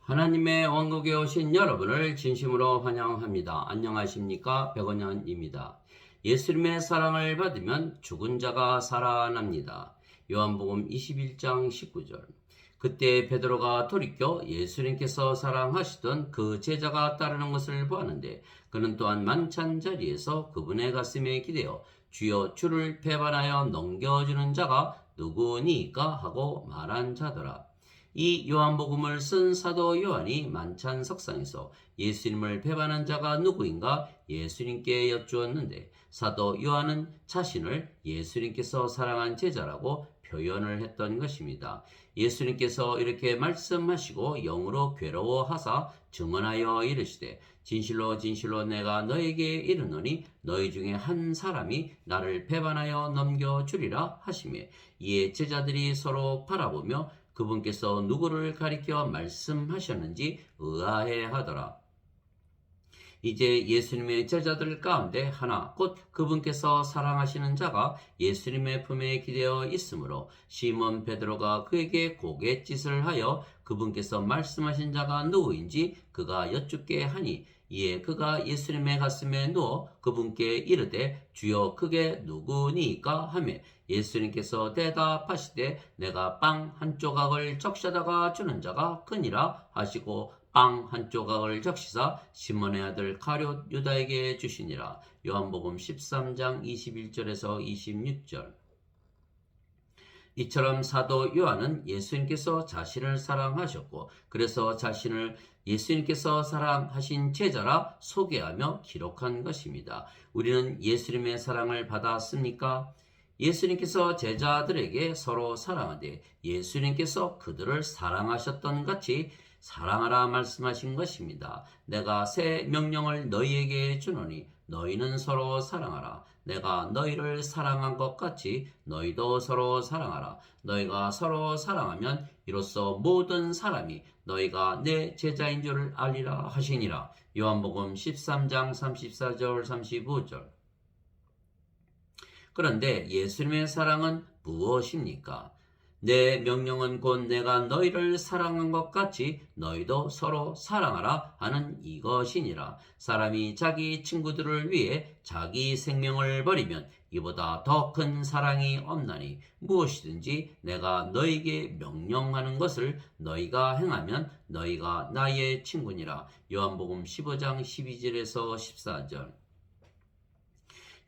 하나님의 왕국에 오신 여러분을 진심으로 환영합니다. 안녕하십니까? 백원현입니다. 예수님의 사랑을 받으면 죽은 자가 살아납니다. 요한복음 21장 19절. 그때 베드로가 돌이켜 예수님께서 사랑하시던 그 제자가 따르는 것을 보았는데 그는 또한 만찬 자리에서 그분의 가슴에 기대어 주여 주를 배반하여 넘겨주는 자가 누구니까 하고 말한 자더라. 이 요한복음을 쓴 사도 요한이 만찬 석상에서 예수님을 배반한 자가 누구인가 예수님께 여쭈었는데 사도 요한은 자신을 예수님께서 사랑한 제자라고 표현을 했던 것입니다. 예수님께서 이렇게 말씀하시고 영으로 괴로워하사 증언하여 이르시되 진실로 진실로 내가 너에게 이르노니 너희 중에 한 사람이 나를 배반하여 넘겨주리라 하시매 이에 제자들이 서로 바라보며 그분께서 누구를 가리켜 말씀하셨는지 의아해 하더라. 이제 예수님의 제자들 가운데 하나 곧 그분께서 사랑하시는 자가 예수님의 품에 기대어 있으므로 시몬 베드로가 그에게 고갯짓을 하여 그분께서 말씀하신 자가 누구인지 그가 여쭙게 하니 이에 그가 예수님의 가슴에 누워 그분께 이르되 주여 그게 누구니까 하며 예수님께서 대답하시되 내가 빵 한 조각을 적셔다가 주는 자가 그니라 하시고 빵 한 조각을 적시사 시몬의 아들 가룟 유다에게 주시니라. 요한복음 13장 21절에서 26절. 이처럼 사도 요한은 예수님께서 자신을 사랑하셨고 그래서 자신을 예수님께서 사랑하신 제자라 소개하며 기록한 것입니다. 우리는 예수님의 사랑을 받았습니까? 예수님께서 제자들에게 서로 사랑하되 예수님께서 그들을 사랑하셨던 같이 사랑하라 말씀하신 것입니다. 내가 새 명령을 너희에게 주노니 너희는 서로 사랑하라. 내가 너희를 사랑한 것 같이 너희도 서로 사랑하라. 너희가 서로 사랑하면 이로써 모든 사람이 너희가 내 제자인 줄 알리라 하시니라. 요한복음 13장 34절 35절. 그런데 예수님의 사랑은 무엇입니까? 내 명령은 곧 내가 너희를 사랑한 것 같이 너희도 서로 사랑하라 하는 이것이니라. 사람이 자기 친구들을 위해 자기 생명을 버리면 이보다 더 큰 사랑이 없나니 무엇이든지 내가 너희에게 명령하는 것을 너희가 행하면 너희가 나의 친구니라. 요한복음 15장 12절에서 14절.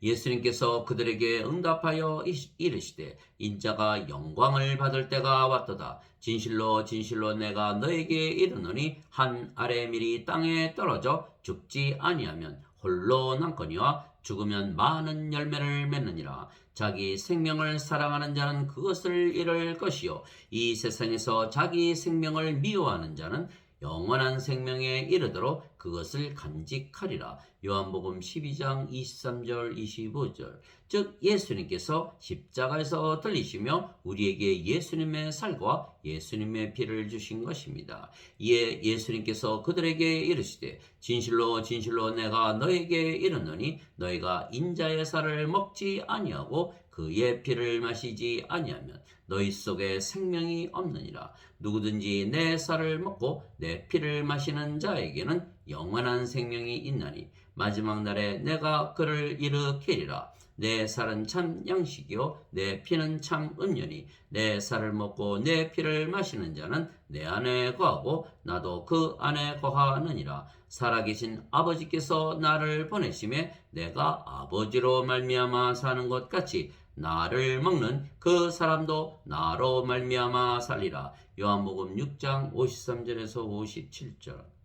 예수님께서 그들에게 응답하여 이르시되 인자가 영광을 받을 때가 왔도다. 진실로 진실로 내가 너에게 이르노니 한 알의 밀이 땅에 떨어져 죽지 아니하면 홀로 남거니와 죽으면 많은 열매를 맺느니라. 자기 생명을 사랑하는 자는 그것을 잃을 것이요 이 세상에서 자기 생명을 미워하는 자는 영원한 생명에 이르도록 그것을 간직하리라. 요한복음 12장 23절 25절. 즉 예수님께서 십자가에서 들리시며 우리에게 예수님의 살과 예수님의 피를 주신 것입니다. 이에 예수님께서 그들에게 이르시되 진실로 진실로 내가 너에게 이르노니 너희가 인자의 살을 먹지 아니하고 그의 피를 마시지 아니하면 너희 속에 생명이 없느니라. 누구든지 내 살을 먹고 내 피를 마시는 자에게는 영원한 생명이 있나니 마지막 날에 내가 그를 일으키리라. 내 살은 참 양식이요 내 피는 참 음료니 내 살을 먹고 내 피를 마시는 자는 내 안에 거하고 나도 그 안에 거하느니라. 살아계신 아버지께서 나를 보내심에 내가 아버지로 말미암아 사는 것 같이 나를 먹는 그 사람도 나로 말미암아 살리라. 요한복음 6장 53절에서 57절.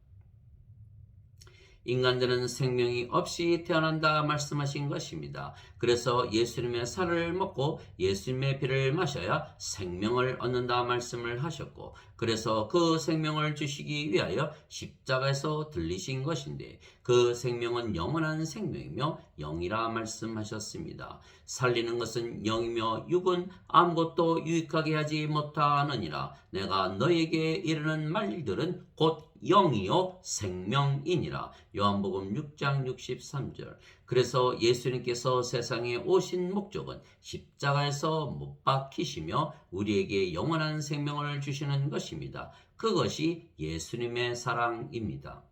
인간들은 생명이 없이 태어난다 말씀하신 것입니다. 그래서 예수님의 살을 먹고 예수님의 피를 마셔야 생명을 얻는다 말씀을 하셨고 그래서 그 생명을 주시기 위하여 십자가에서 들리신 것인데 그 생명은 영원한 생명이며 영이라 말씀하셨습니다. 살리는 것은 영이며 육은 아무것도 유익하게 하지 못하느니라. 내가 너에게 이르는 말들은 곧 영이요 생명이니라. 요한복음 6장 63절. 그래서 예수님께서 세상에 오신 목적은 십자가에서 못 박히시며 우리에게 영원한 생명을 주시는 것입니다. 그것이 예수님의 사랑입니다.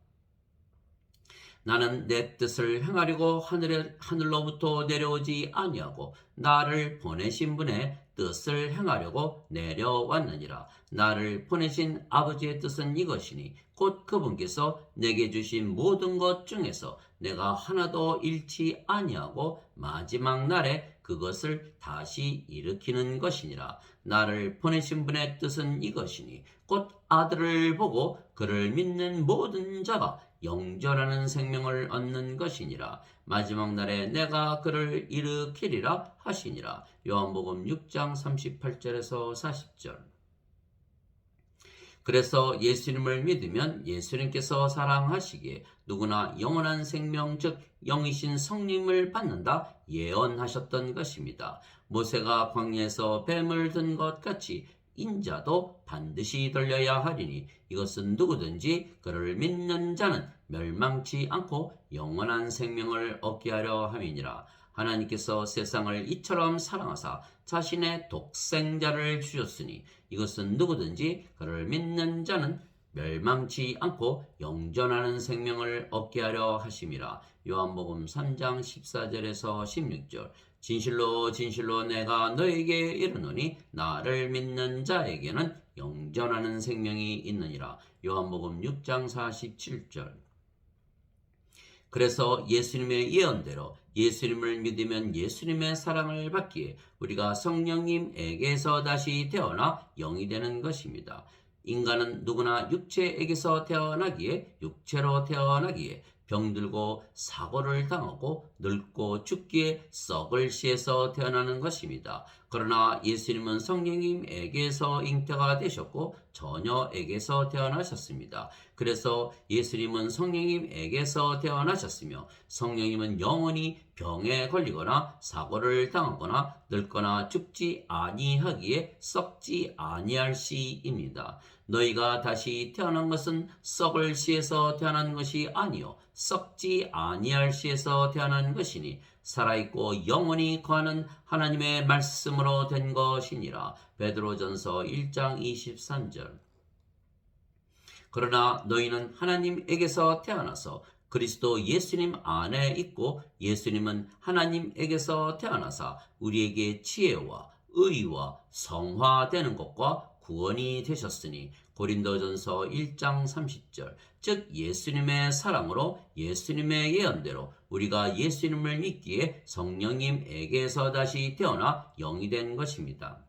나는 내 뜻을 행하려고 하늘로부터 내려오지 아니하고 나를 보내신 분의 뜻을 행하려고 내려왔느니라. 나를 보내신 아버지의 뜻은 이것이니 곧 그분께서 내게 주신 모든 것 중에서 내가 하나도 잃지 아니하고 마지막 날에 그것을 다시 일으키는 것이니라. 나를 보내신 분의 뜻은 이것이니 곧 아들을 보고 그를 믿는 모든 자가 영존하는 생명을 얻는 것이니라. 마지막 날에 내가 그를 일으키리라 하시니라. 요한복음 6장 38절에서 40절. 그래서 예수님을 믿으면 예수님께서 사랑하시기에 누구나 영원한 생명 즉 영이신 성령을 받는다 예언하셨던 것입니다. 모세가 광야에서 뱀을 든 것 같이 인자도 반드시 들려야 하리니 이것은 누구든지 그를 믿는 자는 멸망치 않고 영원한 생명을 얻게 하려 함이니라. 하나님께서 세상을 이처럼 사랑하사 자신의 독생자를 주셨으니 이것은 누구든지 그를 믿는 자는 멸망치 않고 영존하는 생명을 얻게 하려 하심이라. 요한복음 3장 14절에서 16절. 진실로 진실로 내가 너에게 이르노니 나를 믿는 자에게는 영존하는 생명이 있느니라. 요한복음 6장 47절. 그래서 예수님의 예언대로 예수님을 믿으면 예수님의 사랑을 받기에 우리가 성령님에게서 다시 태어나 영이 되는 것입니다. 인간은 누구나 육체에게서 태어나기에 육체로 태어나기에 병들고 사고를 당하고 늙고 죽기에 썩을 시에서 태어나는 것입니다. 그러나 예수님은 성령님에게서 잉태가 되셨고 처녀에게서 태어나셨습니다. 그래서 예수님은 성령님에게서 태어나셨으며 성령님은 영원히 병에 걸리거나 사고를 당하거나 늙거나 죽지 아니하기에 썩지 아니할 시입니다. 너희가 다시 태어난 것은 썩을 시에서 태어난 것이 아니요 썩지 아니할 시에서 태어난 것이니 살아있고 영원히 거하는 하나님의 말씀으로 된 것이니라. 베드로전서 1장 23절. 그러나 너희는 하나님에게서 태어나서 그리스도 예수님 안에 있고 예수님은 하나님에게서 태어나사 우리에게 지혜와 의와 성화되는 것과 구원이 되셨으니 고린도전서 1장 30절. 즉 예수님의 사랑으로 예수님의 예언대로 우리가 예수님을 믿기에 성령님에게서 다시 태어나 영이 된 것입니다.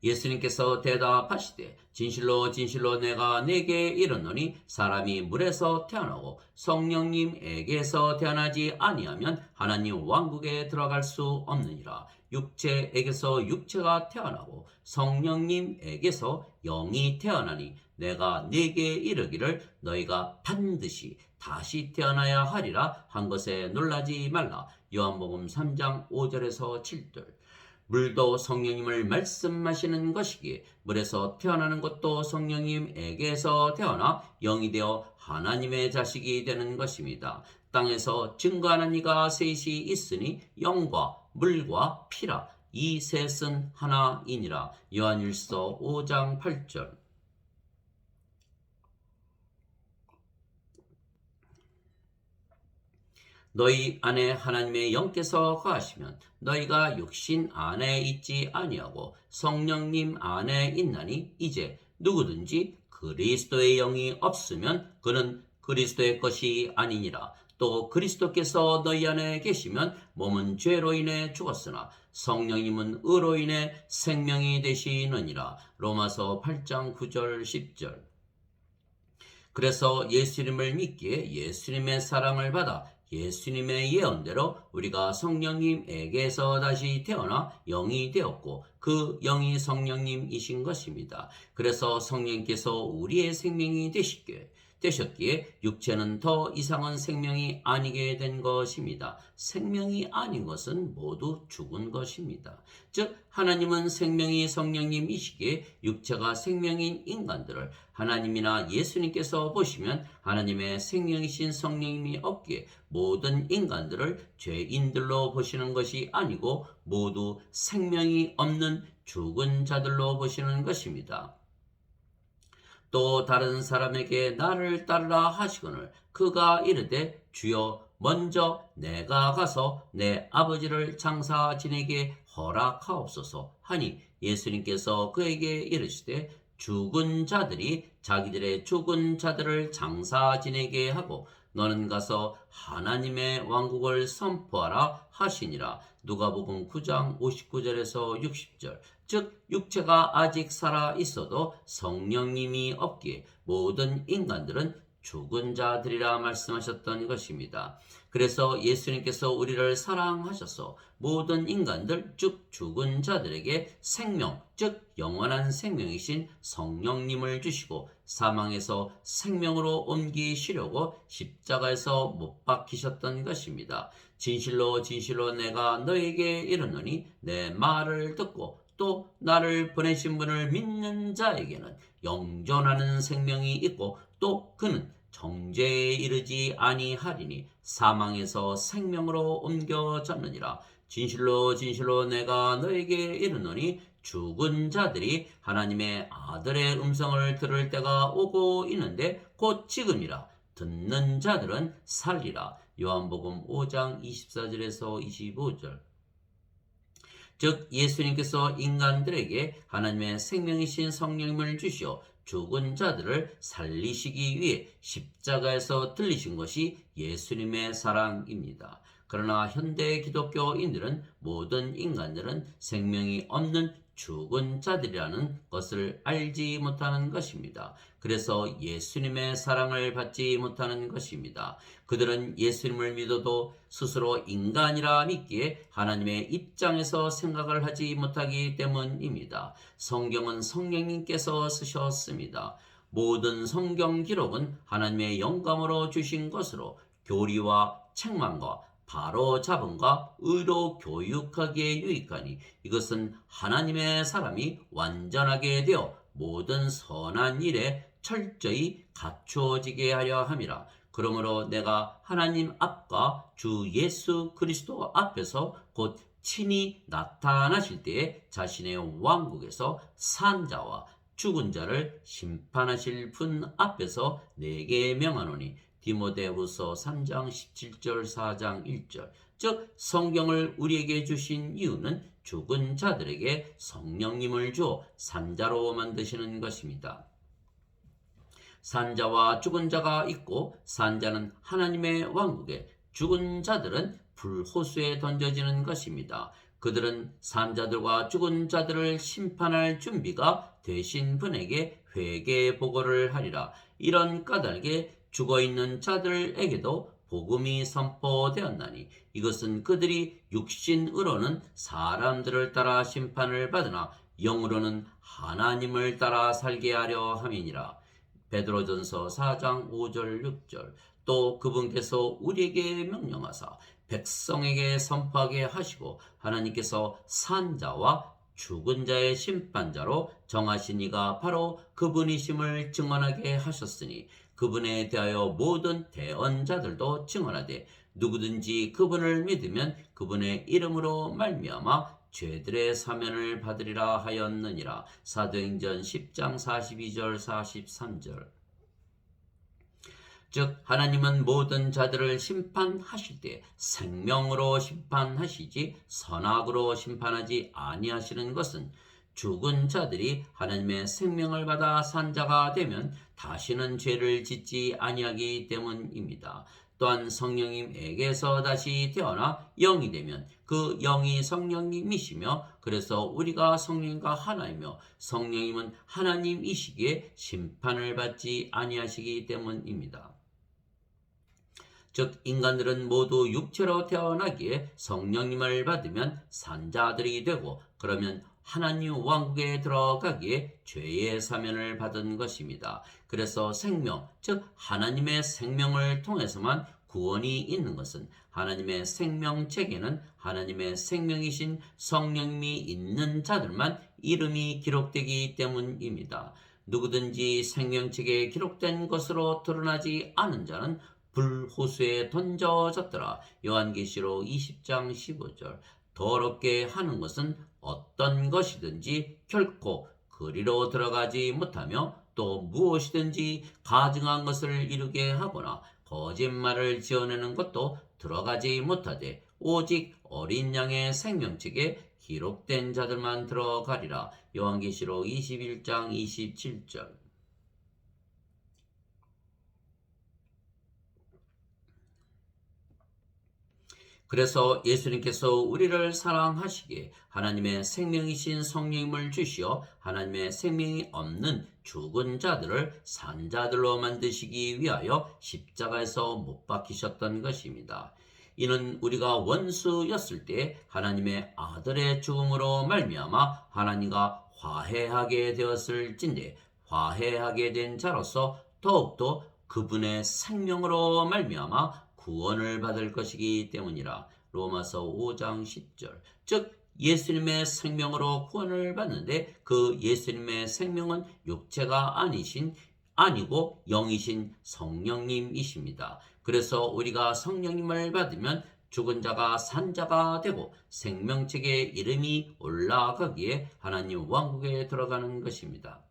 예수님께서 대답하시되 진실로 진실로 내가 네게 이르노니 사람이 물에서 태어나고 성령님에게서 태어나지 아니하면 하나님 왕국에 들어갈 수 없느니라. 육체에게서 육체가 태어나고 성령님에게서 영이 태어나니 내가 네게 이르기를 너희가 반드시 다시 태어나야 하리라 한 것에 놀라지 말라. 요한복음 3장 5절에서 7절. 물도 성령님을 말씀하시는 것이기에 물에서 태어나는 것도 성령님에게서 태어나 영이 되어 하나님의 자식이 되는 것입니다. 땅에서 증거하는 이가 셋이 있으니 영과 물과 피라. 이 셋은 하나이니라. 요한일서 5장 8절. 너희 안에 하나님의 영께서 거하시면 너희가 육신 안에 있지 아니하고 성령님 안에 있나니 이제 누구든지 그리스도의 영이 없으면 그는 그리스도의 것이 아니니라. 또 그리스도께서 너희 안에 계시면 몸은 죄로 인해 죽었으나 성령님은 의로 인해 생명이 되시느니라. 로마서 8장 9절 10절. 그래서 예수님을 믿기에 예수님의 사랑을 받아 예수님의 예언대로 우리가 성령님에게서 다시 태어나 영이 되었고 그 영이 성령님이신 것입니다. 그래서 성령께서 우리의 생명이 되셨기에 육체는 더 이상은 생명이 아니게 된 것입니다. 생명이 아닌 것은 모두 죽은 것입니다. 즉 하나님은 생명이 성령님이시기에 육체가 생명인 인간들을 하나님이나 예수님께서 보시면 하나님의 생명이신 성령님이 없기에 모든 인간들을 죄인들로 보시는 것이 아니고 모두 생명이 없는 죽은 자들로 보시는 것입니다. 또 다른 사람에게 나를 따르라 하시거늘 그가 이르되 주여 먼저 내가 가서 내 아버지를 장사 지내게 허락하옵소서 하니 예수님께서 그에게 이르시되 죽은 자들이 자기들의 죽은 자들을 장사 지내게 하고 너는 가서 하나님의 왕국을 선포하라 하시니라. 누가복음 9장 59절에서 60절. 즉 육체가 아직 살아 있어도 성령님이 없기에 모든 인간들은 죽은 자들이라 말씀하셨던 것입니다. 그래서 예수님께서 우리를 사랑하셔서 모든 인간들 즉 죽은 자들에게 생명 즉 영원한 생명이신 성령님을 주시고 사망에서 생명으로 옮기시려고 십자가에서 못 박히셨던 것입니다. 진실로 진실로 내가 너에게 이르노니 내 말을 듣고 또 나를 보내신 분을 믿는 자에게는 영존하는 생명이 있고 또 그는 정죄에 이르지 아니하리니 사망에서 생명으로 옮겨졌느니라. 진실로 진실로 내가 너에게 이르노니 죽은 자들이 하나님의 아들의 음성을 들을 때가 오고 있는데 곧 지금이라. 듣는 자들은 살리라. 요한복음 5장 24절에서 25절. 즉 예수님께서 인간들에게 하나님의 생명이신 성령님을 주시어 죽은 자들을 살리시기 위해 십자가에서 들리신 것이 예수님의 사랑입니다. 그러나 현대 기독교인들은 모든 인간들은 생명이 없는 죽은 자들이라는 것을 알지 못하는 것입니다. 그래서 예수님의 사랑을 받지 못하는 것입니다. 그들은 예수님을 믿어도 스스로 인간이라 믿기에 하나님의 입장에서 생각을 하지 못하기 때문입니다. 성경은 성령님께서 쓰셨습니다. 모든 성경 기록은 하나님의 영감으로 주신 것으로 교리와 책망과 바로 잡음과 의로 교육하기에 유익하니 이것은 하나님의 사람이 완전하게 되어 모든 선한 일에 철저히 갖추어지게 하려 함이라. 그러므로 내가 하나님 앞과 주 예수 그리스도 앞에서 곧 친히 나타나실 때에 자신의 왕국에서 산자와 죽은 자를 심판하실 분 앞에서 내게 명하노니 디모데후서 3장 17절 4장 1절. 즉 성경을 우리에게 주신 이유는 죽은 자들에게 성령님을 주어 산자로 만드시는 것입니다. 산자와 죽은 자가 있고 산자는 하나님의 왕국에 죽은 자들은 불호수에 던져지는 것입니다. 그들은 산자들과 죽은 자들을 심판할 준비가 되신 분에게 회개 보고를 하리라. 이런 까닭에 죽어있는 자들에게도 복음이 선포되었나니 이것은 그들이 육신으로는 사람들을 따라 심판을 받으나 영으로는 하나님을 따라 살게 하려 함이니라. 베드로전서 4장 5절 6절. 또 그분께서 우리에게 명령하사 백성에게 선포하게 하시고 하나님께서 산자와 죽은 자의 심판자로 정하신 이가 바로 그분이심을 증언하게 하셨으니 그분에 대하여 모든 대언자들도 증언하되 누구든지 그분을 믿으면 그분의 이름으로 말미암아 죄들의 사면을 받으리라 하였느니라. 사도행전 10장 42절 43절. 즉 하나님은 모든 자들을 심판하실 때 생명으로 심판하시지 선악으로 심판하지 아니하시는 것은 죽은 자들이 하나님의 생명을 받아 산자가 되면 다시는 죄를 짓지 아니하기 때문입니다. 또한 성령님에게서 다시 태어나 영이 되면 그 영이 성령님이시며 그래서 우리가 성령과 하나이며 성령님은 하나님이시기에 심판을 받지 아니하시기 때문입니다. 즉 인간들은 모두 육체로 태어나기에 성령님을 받으면 산자들이 되고 그러면 하나님 왕국에 들어가기에 죄의 사면을 받은 것입니다. 그래서 생명, 즉 하나님의 생명을 통해서만 구원이 있는 것은 하나님의 생명책에는 하나님의 생명이신 성령님이 있는 자들만 이름이 기록되기 때문입니다. 누구든지 생명책에 기록된 것으로 드러나지 않은 자는 불호수에 던져졌더라. 요한계시록 20장 15절. 더럽게 하는 것은 어떤 것이든지 결코 그리로 들어가지 못하며 또 또 무엇이든지 가증한 것을 이루게 하거나 거짓말을 지어내는 것도 들어가지 못하되 오직 어린 양의 생명책에 기록된 자들만 들어가리라. 요한계시록 21장 27절. 그래서 예수님께서 우리를 사랑하시기에 하나님의 생명이신 성령님을 주시어 하나님의 생명이 없는 죽은 자들을 산 자들로 만드시기 위하여 십자가에서 못 박히셨던 것입니다. 이는 우리가 원수였을 때 하나님의 아들의 죽음으로 말미암아 하나님과 화해하게 되었을진데 화해하게 된 자로서 더욱더 그분의 생명으로 말미암아 구원을 받을 것이기 때문이라. 로마서 5장 10절. 즉 예수님의 생명으로 구원을 받는데 그 예수님의 생명은 육체가 아니고 영이신 성령님이십니다. 그래서 우리가 성령님을 받으면 죽은 자가 산 자가 되고 생명책에 이름이 올라가기에 하나님 왕국에 들어가는 것입니다.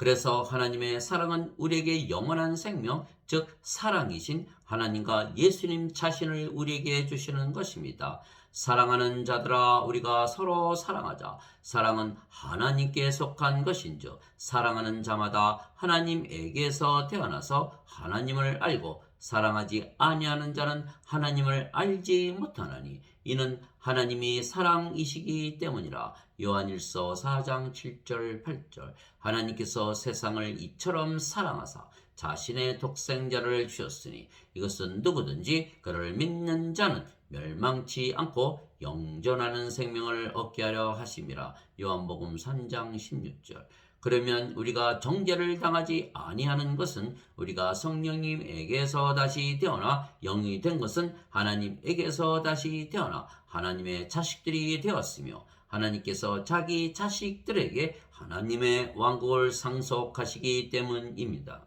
그래서 하나님의 사랑은 우리에게 영원한 생명, 즉 사랑이신 하나님과 예수님 자신을 우리에게 주시는 것입니다. 사랑하는 자들아 우리가 서로 사랑하자. 사랑은 하나님께 속한 것인즉 사랑하는 자마다 하나님에게서 태어나서 하나님을 알고 사랑하지 아니하는 자는 하나님을 알지 못하나니 이는 하나님이 사랑이시기 때문이라. 요한일서 4장 7절 8절. 하나님께서 세상을 이처럼 사랑하사 자신의 독생자를 주셨으니 이것은 누구든지 그를 믿는 자는 멸망치 않고 영존하는 생명을 얻게 하려 하심이라. 요한복음 3장 16절. 그러면 우리가 정죄를 당하지 아니하는 것은 우리가 성령님에게서 다시 태어나 영이 된 것은 하나님에게서 다시 태어나 하나님의 자식들이 되었으며 하나님께서 자기 자식들에게 하나님의 왕국을 상속하시기 때문입니다.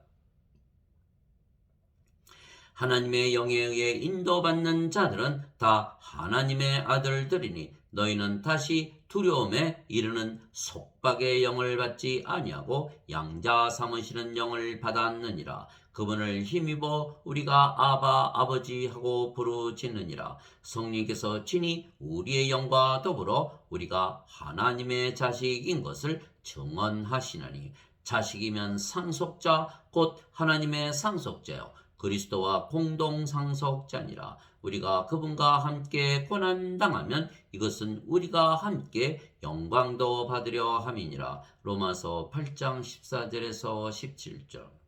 하나님의 영에 의해 인도받는 자들은 다 하나님의 아들들이니 너희는 다시 두려움에 이르는 속박의 영을 받지 아니하고 양자 삼으시는 영을 받았느니라. 그분을 힘입어 우리가 아바 아버지 하고 부르짖느니라. 성령께서 친히 우리의 영과 더불어 우리가 하나님의 자식인 것을 증언하시나니 자식이면 상속자 곧 하나님의 상속자요 그리스도와 공동 상속자니라. 우리가 그분과 함께 고난당하면 이것은 우리가 함께 영광도 받으려 함이니라. 로마서 8장 14절에서 17절.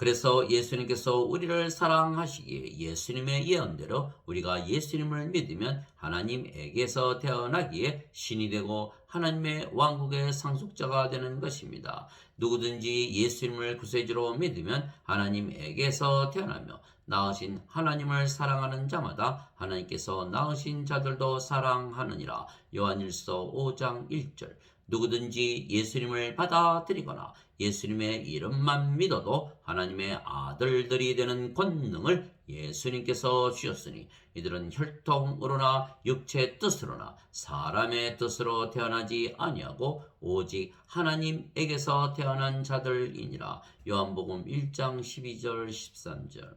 그래서 예수님께서 우리를 사랑하시기에 예수님의 예언대로 우리가 예수님을 믿으면 하나님에게서 태어나기에 신이 되고 하나님의 왕국의 상속자가 되는 것입니다. 누구든지 예수님을 구세주로 믿으면 하나님에게서 태어나며 낳으신 하나님을 사랑하는 자마다 하나님께서 낳으신 자들도 사랑하느니라. 요한일서 5장 1절. 누구든지 예수님을 받아들이거나 예수님의 이름만 믿어도 하나님의 아들들이 되는 권능을 예수님께서 주셨으니 이들은 혈통으로나 육체의 뜻으로나 사람의 뜻으로 태어나지 아니하고 오직 하나님에게서 태어난 자들이니라. 요한복음 1장 12절 13절.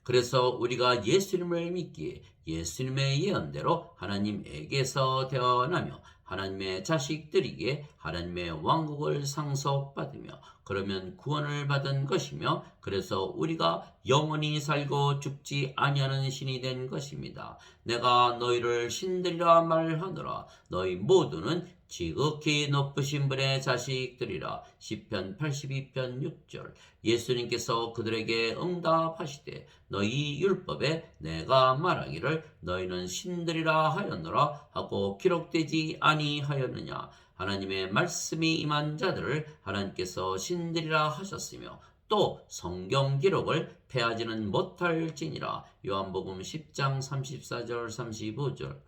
그래서 우리가 예수님을 믿기에 예수님의 예언대로 하나님에게서 태어나며 하나님의 자식들이기에 하나님의 왕국을 상속받으며 그러면 구원을 받은 것이며 그래서 우리가 영원히 살고 죽지 아니하는 신이 된 것입니다. 내가 너희를 신들이라 말하노라. 너희 모두는 지극히 높으신 분의 자식들이라. 시편 82편 6절. 예수님께서 그들에게 응답하시되 너희 율법에 내가 말하기를 너희는 신들이라 하였노라 하고 기록되지 아니하였느냐. 하나님의 말씀이 임한 자들을 하나님께서 신들이라 하셨으며 또 성경 기록을 패하지는 못할지니라. 요한복음 10장 34절 35절.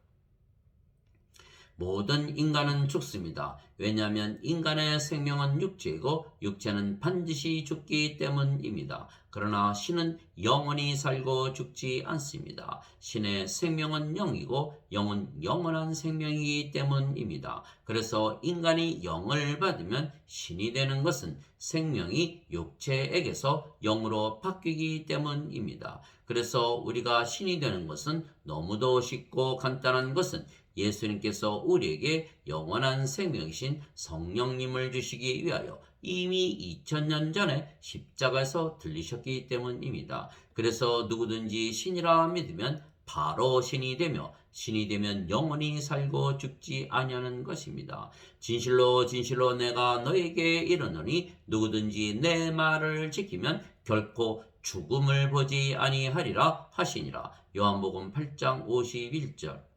모든 인간은 죽습니다. 왜냐하면 인간의 생명은 육체이고 육체는 반드시 죽기 때문입니다. 그러나 신은 영원히 살고 죽지 않습니다. 신의 생명은 영이고 영은 영원한 생명이기 때문입니다. 그래서 인간이 영을 받으면 신이 되는 것은 생명이 육체에게서 영으로 바뀌기 때문입니다. 그래서 우리가 신이 되는 것은 너무도 쉽고 간단한 것은 예수님께서 우리에게 영원한 생명이신 성령님을 주시기 위하여 이미 2000년 전에 십자가에서 들리셨기 때문입니다. 그래서 누구든지 신이라 믿으면 바로 신이 되며 신이 되면 영원히 살고 죽지 아니하는 것입니다. 진실로 진실로 내가 너에게 이르노니 누구든지 내 말을 지키면 결코 죽음을 보지 아니하리라 하시니라. 요한복음 8장 51절.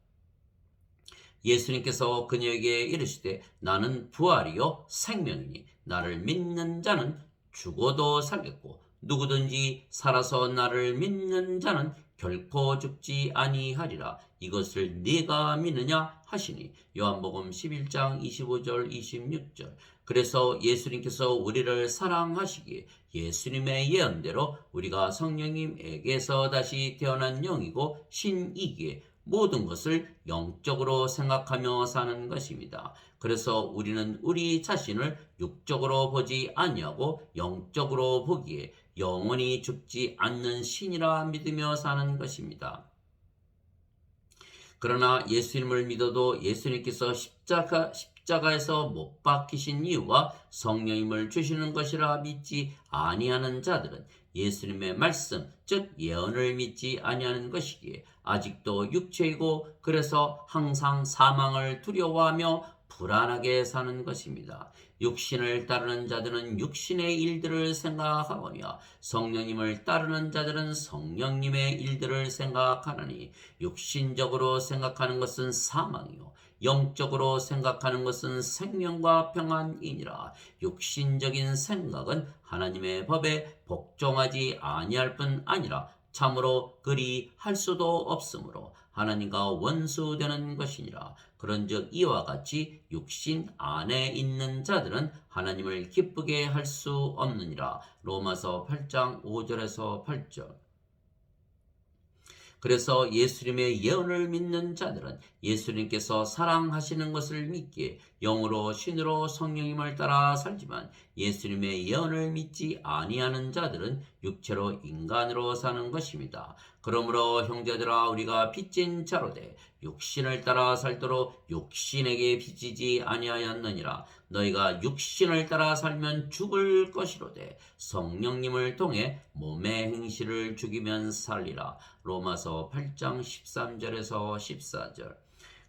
예수님께서 그녀에게 이르시되 나는 부활이요 생명이니 나를 믿는 자는 죽어도 살겠고 누구든지 살아서 나를 믿는 자는 결코 죽지 아니하리라. 이것을 네가 믿느냐 하시니. 요한복음 11장 25절 26절. 그래서 예수님께서 우리를 사랑하시기에 예수님의 예언대로 우리가 성령님에게서 다시 태어난 영이고 신이기에 모든 것을 영적으로 생각하며 사는 것입니다. 그래서 우리는 우리 자신을 육적으로 보지 아니하고 영적으로 보기에 영원히 죽지 않는 신이라 믿으며 사는 것입니다. 그러나 예수님을 믿어도 예수님께서 십자가에서 못 박히신 이유와 성령님을 주시는 것이라 믿지 아니하는 자들은 예수님의 말씀, 즉 예언을 믿지 아니하는 것이기에 아직도 육체이고 그래서 항상 사망을 두려워하며 불안하게 사는 것입니다. 육신을 따르는 자들은 육신의 일들을 생각하거니와 성령님을 따르는 자들은 성령님의 일들을 생각하느니 육신적으로 생각하는 것은 사망이요 영적으로 생각하는 것은 생명과 평안이니라. 육신적인 생각은 하나님의 법에 복종하지 아니할 뿐 아니라 참으로 그리 할 수도 없으므로 하나님과 원수되는 것이니라. 그런즉 이와 같이 육신 안에 있는 자들은 하나님을 기쁘게 할 수 없느니라. 로마서 8장 5절에서 8절. 그래서 예수님의 예언을 믿는 자들은 예수님께서 사랑하시는 것을 믿기에 영으로 신으로 성령님을 따라 살지만 예수님의 예언을 믿지 아니하는 자들은 육체로 인간으로 사는 것입니다. 그러므로 형제들아 우리가 빚진 자로되 육신을 따라 살도록 육신에게 빚지지 아니하였느니라. 너희가 육신을 따라 살면 죽을 것이로되 성령님을 통해 몸의 행실을 죽이면 살리라. 로마서 8장 13절에서 14절.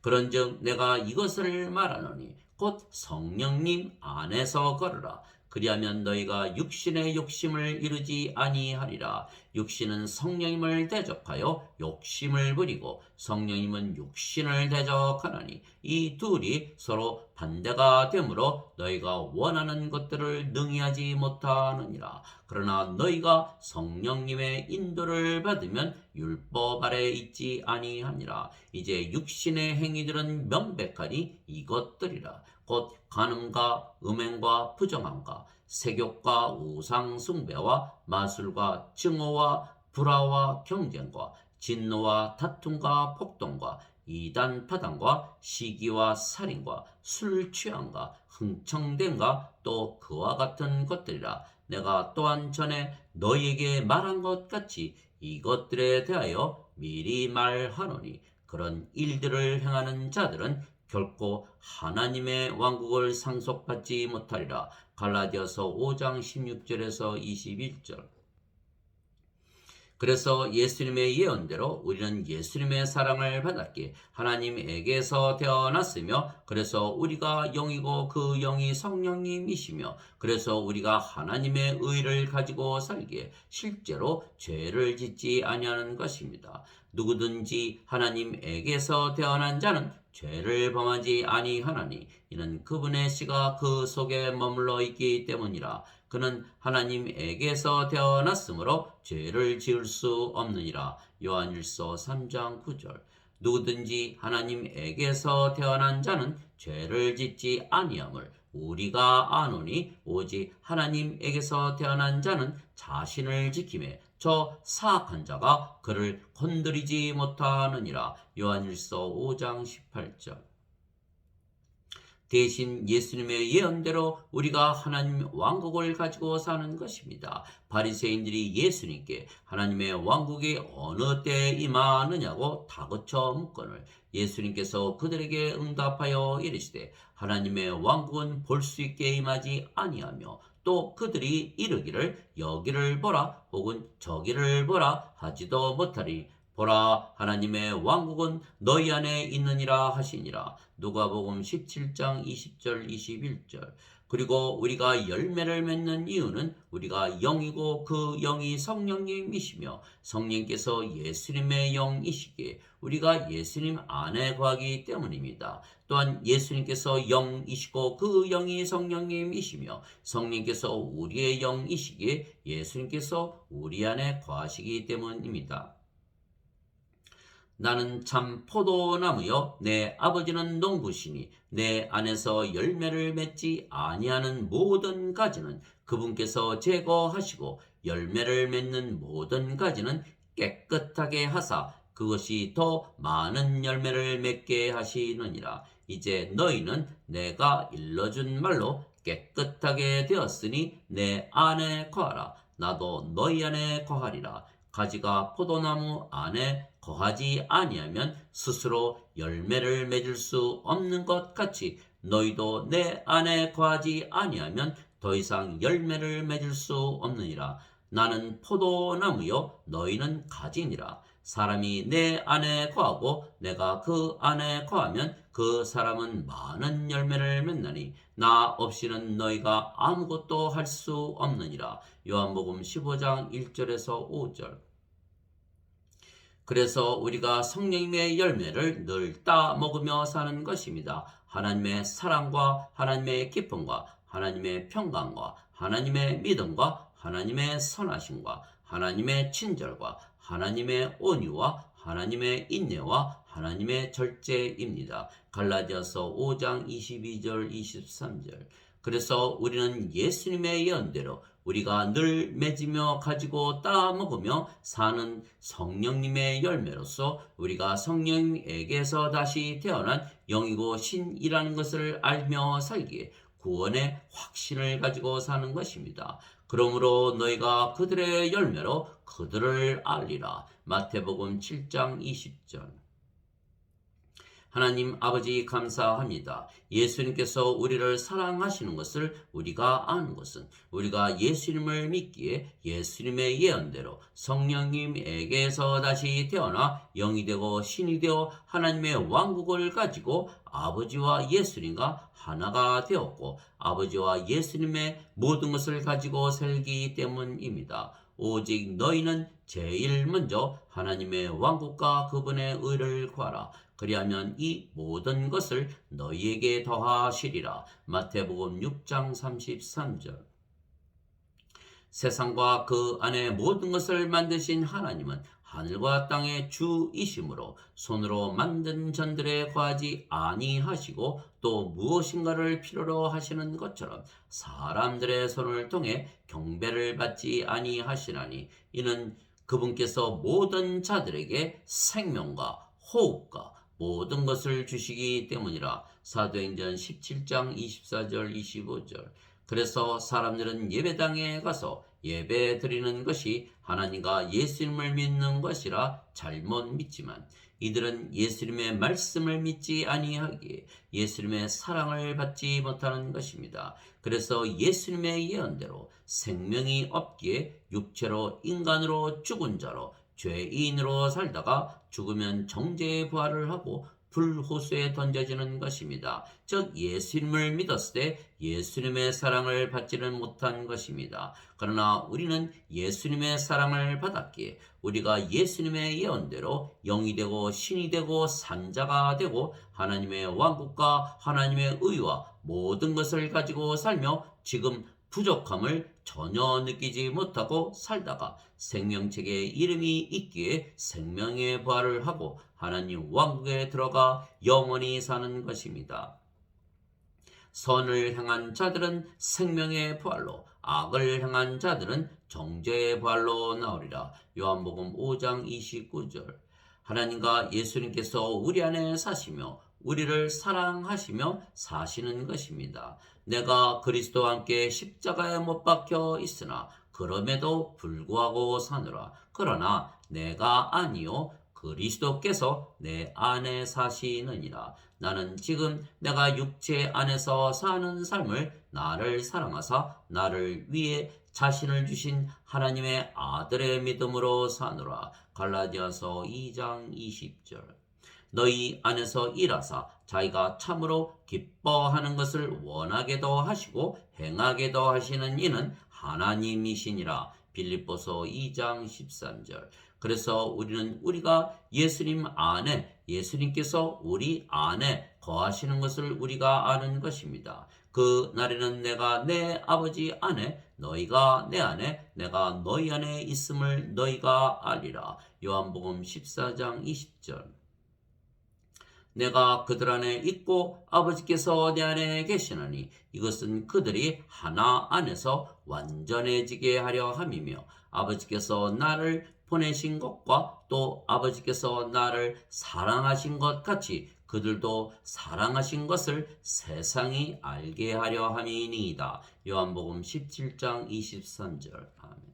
그런즉 내가 이것을 말하노니 곧 성령님 안에서 걸으라. 그리하면 너희가 육신의 욕심을 이루지 아니하리라. 육신은 성령님을 대적하여 욕심을 부리고 성령님은 육신을 대적하나니 이 둘이 서로 반대가 되므로 너희가 원하는 것들을 능히하지 못하느니라. 그러나 너희가 성령님의 인도를 받으면 율법 아래 있지 아니하니라. 이제 육신의 행위들은 명백하니 이것들이라. 곧 간음과 음행과 부정함과 세욕과 우상 숭배와 마술과 증오와 불화와 경쟁과 진노와 다툼과 폭동과 이단 파당과 시기와 살인과 술 취함과 흥청됨과 또 그와 같은 것들이라. 내가 또한 전에 너희에게 말한 것 같이 이것들에 대하여 미리 말하노니 그런 일들을 행하는 자들은 결코 하나님의 왕국을 상속받지 못하리라. 갈라디아서 5장 16절에서 21절. 그래서 예수님의 예언대로 우리는 예수님의 사랑을 받았기에 하나님에게서 태어났으며 그래서 우리가 영이고 그 영이 성령님이시며 그래서 우리가 하나님의 의를 가지고 살기에 실제로 죄를 짓지 아니하는 것입니다. 누구든지 하나님에게서 태어난 자는 죄를 범하지 아니하나니 이는 그분의 씨가 그 속에 머물러 있기 때문이라. 그는 하나님에게서 태어났으므로 죄를 지을 수 없느니라. 요한일서 3장 9절. 누구든지 하나님에게서 태어난 자는 죄를 짓지 아니함을 우리가 아노니 오직 하나님에게서 태어난 자는 자신을 지킴에 저 사악한 자가 그를 건드리지 못하느니라. 요한일서 5장 18절. 대신 예수님의 예언대로 우리가 하나님 왕국을 가지고 사는 것입니다. 바리새인들이 예수님께 하나님의 왕국이 어느 때에 임하느냐고 다그쳐 묻거늘 예수님께서 그들에게 응답하여 이르시되 하나님의 왕국은 볼 수 있게 임하지 아니하며 또 그들이 이르기를 여기를 보라 혹은 저기를 보라 하지도 못하리. 보라 하나님의 왕국은 너희 안에 있느니라 하시니라. 누가복음 17장 20절 21절. 그리고 우리가 열매를 맺는 이유는 우리가 영이고 그 영이 성령님이시며 성령께서 예수님의 영이시기에 우리가 예수님 안에 거하기 때문입니다. 또한 예수님께서 영이시고 그 영이 성령님이시며 성령께서 우리의 영이시기에 예수님께서 우리 안에 거하시기 때문입니다. 나는 참 포도나무여 내 아버지는 농부시니 내 안에서 열매를 맺지 아니하는 모든 가지는 그분께서 제거하시고 열매를 맺는 모든 가지는 깨끗하게 하사 그것이 더 많은 열매를 맺게 하시느니라. 이제 너희는 내가 일러준 말로 깨끗하게 되었으니 내 안에 거하라. 나도 너희 안에 거하리라. 가지가 포도나무 안에 거하지 아니하면 스스로 열매를 맺을 수 없는 것 같이 너희도 내 안에 거하지 아니하면 더 이상 열매를 맺을 수 없느니라. 나는 포도나무요 너희는 가지니라. 사람이 내 안에 거하고 내가 그 안에 거하면 그 사람은 많은 열매를 맺나니 나 없이는 너희가 아무것도 할 수 없느니라. 요한복음 15장 1절에서 5절. 그래서 우리가 성령님의 열매를 늘 따먹으며 사는 것입니다. 하나님의 사랑과 하나님의 기쁨과 하나님의 평강과 하나님의 믿음과 하나님의 선하심과 하나님의 친절과 하나님의 온유와 하나님의 인내와 하나님의 절제입니다. 갈라디아서 5장 22절 23절. 그래서 우리는 예수님의 예언대로 우리가 늘 맺으며 가지고 따먹으며 사는 성령님의 열매로서 우리가 성령에게서 다시 태어난 영이고 신이라는 것을 알며 살기에 구원의 확신을 가지고 사는 것입니다. 그러므로 너희가 그들의 열매로 그들을 알리라. 마태복음 7장 20절. 하나님 아버지 감사합니다. 예수님께서 우리를 사랑하시는 것을 우리가 아는 것은 우리가 예수님을 믿기에 예수님의 예언대로 성령님에게서 다시 태어나 영이 되고 신이 되어 하나님의 왕국을 가지고 아버지와 예수님과 하나가 되었고 아버지와 예수님의 모든 것을 가지고 살기 때문입니다. 오직 너희는 제일 먼저 하나님의 왕국과 그분의 의를 구하라. 그리하면 이 모든 것을 너희에게 더하시리라. 마태복음 6장 33절. 세상과 그 안에 모든 것을 만드신 하나님은 하늘과 땅의 주이심으로 손으로 만든 전들에 거하지 아니하시고 또 무엇인가를 필요로 하시는 것처럼 사람들의 손을 통해 경배를 받지 아니하시나니 이는 그분께서 모든 자들에게 생명과 호흡과 모든 것을 주시기 때문이라. 사도행전 17장 24절 25절. 그래서 사람들은 예배당에 가서 예배 드리는 것이 하나님과 예수님을 믿는 것이라 잘못 믿지만 이들은 예수님의 말씀을 믿지 아니하기에 예수님의 사랑을 받지 못하는 것입니다. 그래서 예수님의 예언대로 생명이 없기에 육체로 인간으로 죽은 자로 죄인으로 살다가 죽으면 정죄의 부활을 하고 불호수에 던져지는 것입니다. 즉 예수님을 믿었을 때 예수님의 사랑을 받지는 못한 것입니다. 그러나 우리는 예수님의 사랑을 받았기에 우리가 예수님의 예언대로 영이 되고 신이 되고 산자가 되고 하나님의 왕국과 하나님의 의와 모든 것을 가지고 살며 지금 부족함을 전혀 느끼지 못하고 살다가 생명책에 이름이 있기에 생명의 부활을 하고 하나님 왕국에 들어가 영원히 사는 것입니다. 선을 행한 자들은 생명의 부활로, 악을 행한 자들은 정죄의 부활로 나오리라. 요한복음 5장 29절. 하나님과 예수님께서 우리 안에 사시며 우리를 사랑하시며 사시는 것입니다. 내가 그리스도와 함께 십자가에 못 박혀 있으나 그럼에도 불구하고 사느라. 그러나 내가 아니요 그리스도께서 내 안에 사시느니라. 나는 지금 내가 육체 안에서 사는 삶을 나를 사랑하사 나를 위해 자신을 주신 하나님의 아들의 믿음으로 사노라. 갈라디아서 2장 20절. 너희 안에서 일하사 자기가 참으로 기뻐하는 것을 원하게도 하시고 행하게도 하시는 이는 하나님이시니라. 빌립보서 2장 13절. 그래서 우리는 우리가 예수님 안에, 예수님께서 우리 안에 거하시는 것을 우리가 아는 것입니다. 그 날에는 내가 내 아버지 안에, 너희가 내 안에, 내가 너희 안에 있음을 너희가 알리라. 요한복음 14장 20절. 내가 그들 안에 있고 아버지께서 내 안에 계시나니 이것은 그들이 하나 안에서 완전해지게 하려 함이며 아버지께서 나를 보내신 것과 또 아버지께서 나를 사랑하신 것 같이 그들도 사랑하신 것을 세상이 알게 하려 함이니이다. 요한복음 17장 23절. 아멘.